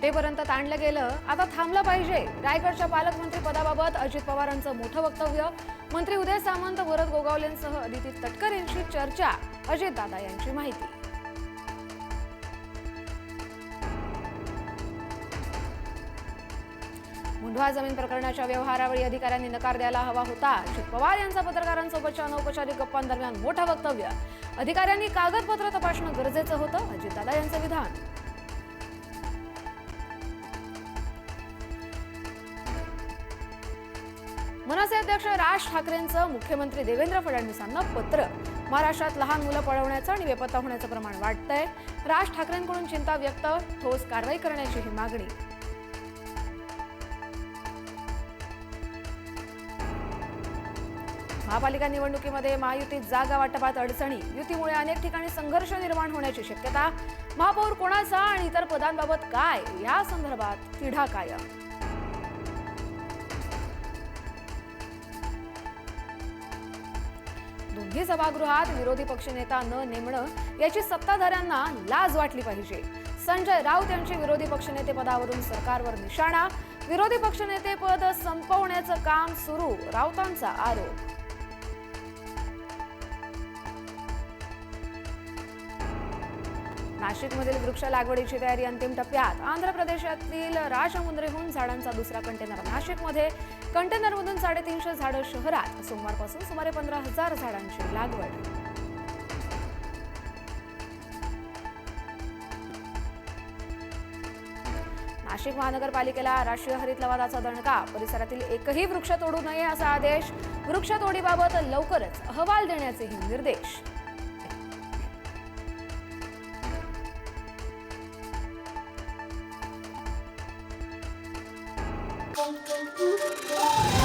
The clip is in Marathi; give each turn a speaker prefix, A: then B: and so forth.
A: सत्तेपर्यंत ताणलं गेलं, आता थांबलं पाहिजे. रायगडच्या पालकमंत्री पदाबाबत अजित पवारांचं मोठं वक्तव्य. मंत्री उदय सामंत, भरत गोगावलेंसह अदिती तटकर यांची चर्चा. अजितदादा यांची माहिती. मुंढवा जमीन प्रकरणाच्या व्यवहारावेळी अधिकाऱ्यांनी नकार द्यायला हवा होता. अजित पवार यांचा पत्रकारांसोबतच्या अनौपचारिक गप्पांदरम्यान मोठं वक्तव्य. अधिकाऱ्यांनी कागदपत्र तपासणं गरजेचं होतं. अजितदादा यांचं विधान. मनसे अध्यक्ष राज ठाकरेंचं मुख्यमंत्री देवेंद्र फडणवीसांना पत्र. महाराष्ट्रात लहान मुलं पळवण्याचं आणि बेपत्ता होण्याचं प्रमाण वाढतंय. राज ठाकरेंकडून चिंता व्यक्त. ठोस कारवाई करण्याची ही मागणी. महापालिका निवडणुकीमध्ये महायुतीत जागा वाटपात अडचणी. युतीमुळे अनेक ठिकाणी संघर्ष निर्माण होण्याची शक्यता. महापौर कोणाचा आणि इतर पदांबाबत काय, या संदर्भात तिढा कायम. दोन्ही सभागृहात विरोधी पक्षनेता न नेमणं याची सत्ताधाऱ्यांना लाज वाटली पाहिजे. संजय राऊत यांची विरोधी पक्षनेते पदावरून सरकारवर निशाणा. विरोधी पक्षनेते पद संपवण्याचं काम सुरू, राऊतांचा आरोप. नाशिकमधील वृक्ष लागवडीची तयारी अंतिम टप्प्यात. आंध्र प्रदेशातील राजमुंद्रीहून झाडांचा दुसरा कंटेनर नाशिकमध्ये. कंटेनरमधून 350 झाडं शहरात. सोमवारपासून सुमारे 15,000 झाडांची लागवड. नाशिक महानगरपालिकेला राष्ट्रीय हरित लवादाचा दणका. परिसरातील एकही वृक्ष तोडू नये असा आदेश. वृक्षतोडीबाबत लवकरच अहवाल देण्याचेही निर्देश.
B: Thank you.